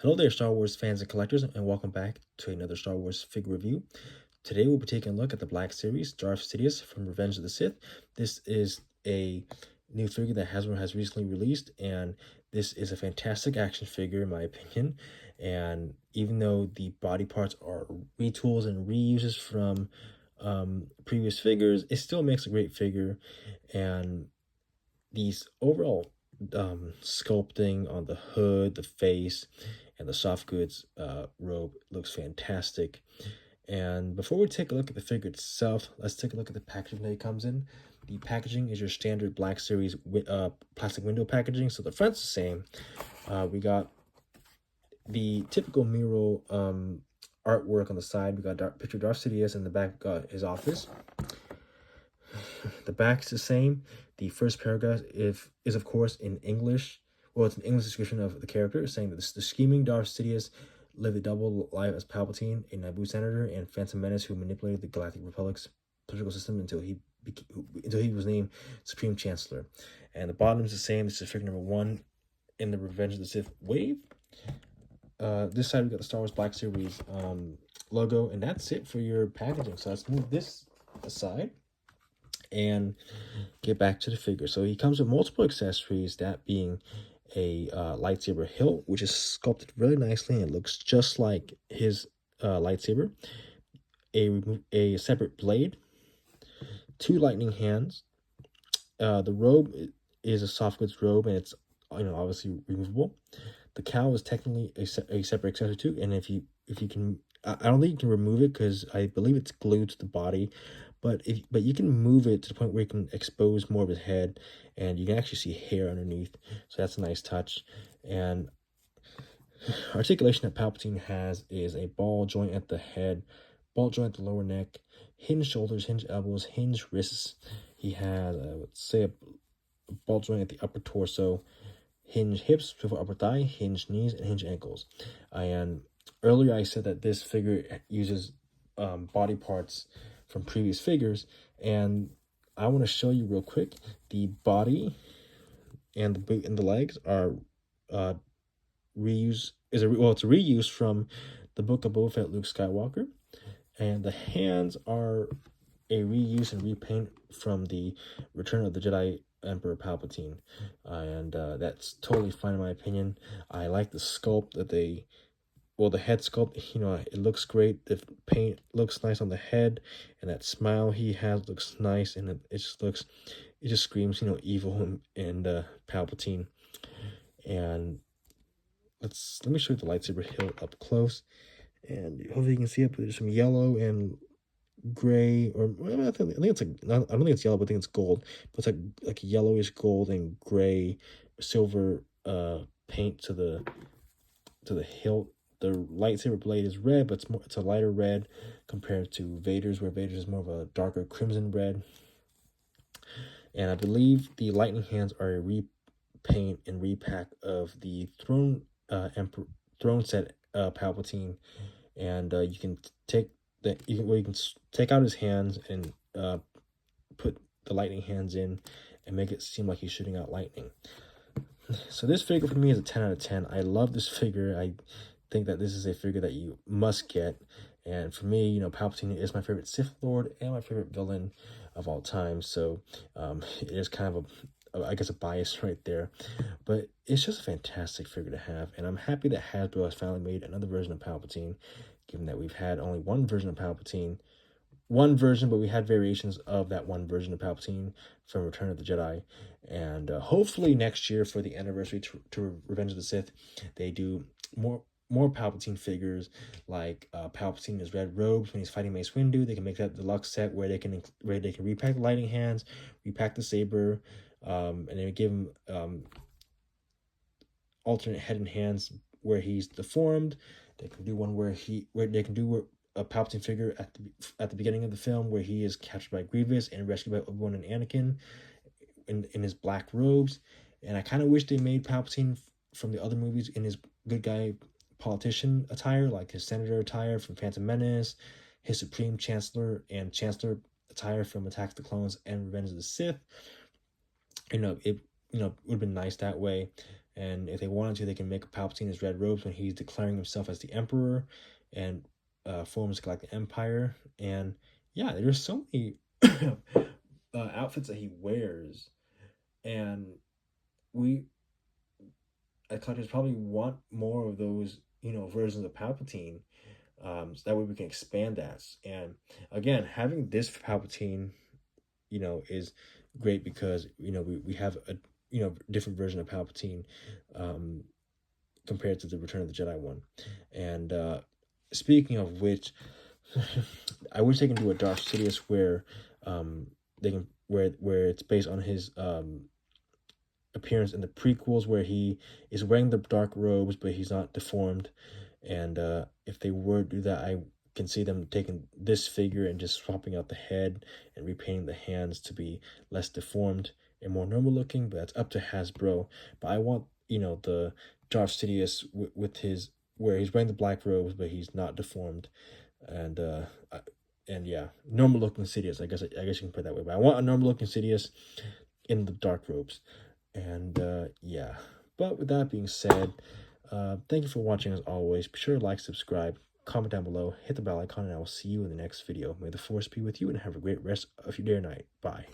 Hello there, Star Wars fans and collectors, and welcome back to another Star Wars figure review. Today we'll be taking a look at the Black Series, Darth Sidious from Revenge of the Sith. This is a new figure that Hasbro has recently released, and this is a fantastic action figure in my opinion. And even though the body parts are retools and reuses from previous figures, it still makes a great figure. And these overall sculpting on the hood, the face, and the soft goods robe looks fantastic. And before we take a look at the figure itself, let's take a look at the packaging that it comes in. The packaging is your standard Black Series plastic window packaging, so the front's the same. We got the typical mural artwork on the side. We got picture of Darth Sidious, and the back got his office. The back is the same. The first paragraph is of course in English. Well, it's an English description of the character, saying that the scheming Darth Sidious lived a double life as Palpatine, a Naboo senator, and Phantom Menace who manipulated the Galactic Republic's political system until he was named Supreme Chancellor. And the bottom is the same. This is figure number 1 in the Revenge of the Sith wave. This side we got the Star Wars Black Series logo, and that's it for your packaging. So let's move this aside and get back to the figure. So he comes with multiple accessories, that being a lightsaber hilt, which is sculpted really nicely and it looks just like his lightsaber. A separate blade, 2 lightning hands. The robe is a soft goods robe, and it's obviously removable. The cowl is technically a separate accessory too, and if you can, I don't think you can remove it because I believe it's glued to the body. But you can move it to the point where you can expose more of his head, and you can actually see hair underneath. So that's a nice touch. And articulation that Palpatine has is a ball joint at the head, ball joint at the lower neck, hinged shoulders, hinged elbows, hinged wrists. He has, let's say, a ball joint at the upper torso, hinged hips, swivel upper thigh, hinged knees, and hinged ankles. And earlier I said that this figure uses body parts from previous figures, and I want to show you real quick. The body and the boot and the legs are it's a reuse from the Book of Boba Fett Luke Skywalker, and the hands are a reuse and repaint from the Return of the Jedi Emperor Palpatine, and that's totally fine in my opinion. I like the sculpt that the head sculpt, it looks great. The paint looks nice on the head, and that smile he has looks nice, and it just screams, evil and Palpatine. And let me show you the lightsaber hilt up close, and hopefully you can see it. But there's some yellow and gray, or I think it's like, I don't think it's yellow, but I think it's gold. But it's like yellowish gold and gray, silver paint to the hilt. The lightsaber blade is red, but it's a lighter red compared to Vader's, where Vader's is more of a darker crimson red. And I believe the lightning hands are a repaint and repack of the throne set Palpatine, and you can take out his hands and put the lightning hands in and make it seem like he's shooting out lightning. So this figure for me is a 10 out of 10. I love this figure. I think that this is a figure that you must get. And for me, Palpatine is my favorite Sith Lord and my favorite villain of all time. So it is kind of a bias right there. But it's just a fantastic figure to have. And I'm happy that Hasbro has finally made another version of Palpatine, given that we've had only one version of Palpatine. One version, but we had variations of that one version of Palpatine from Return of the Jedi. And hopefully next year, for the anniversary to Revenge of the Sith, they do more Palpatine figures, like Palpatine in his red robes when he's fighting Mace Windu. They can make that deluxe set where they can repack the lightning hands, repack the saber, and they give him alternate head and hands where he's deformed. They can do one where they can do a Palpatine figure at the beginning of the film where he is captured by Grievous and rescued by Obi-Wan and Anakin in his black robes. And I kind of wish they made Palpatine from the other movies in his good guy politician attire, like his senator attire from Phantom Menace, his Supreme Chancellor and Chancellor attire from Attack of the Clones and Revenge of the Sith. would have been nice that way. And if they wanted to, they can make Palpatine his red robes when he's declaring himself as the Emperor and forms the Galactic Empire. And yeah, there's so many outfits that he wears, and we collectors probably want more of those, versions of Palpatine. So that way we can expand that. And again, having this Palpatine, is great because we have a different version of Palpatine compared to the Return of the Jedi one. And speaking of which, I wish they can do a Darth Sidious where they can where it's based on his appearance in the prequels, where he is wearing the dark robes but he's not deformed. And if they were to do that, I can see them taking this figure and just swapping out the head and repainting the hands to be less deformed and more normal looking. But that's up to Hasbro. But I want the Darth Sidious with his where he's wearing the black robes but he's not deformed, and yeah, normal looking Sidious. I guess you can put it that way. But I want a normal looking Sidious in the dark robes. And yeah, but with that being said, thank you for watching as always. Be sure to like, subscribe, comment down below, hit the bell icon, and I will see you in the next video. May the force be with you and have a great rest of your day or night. Bye.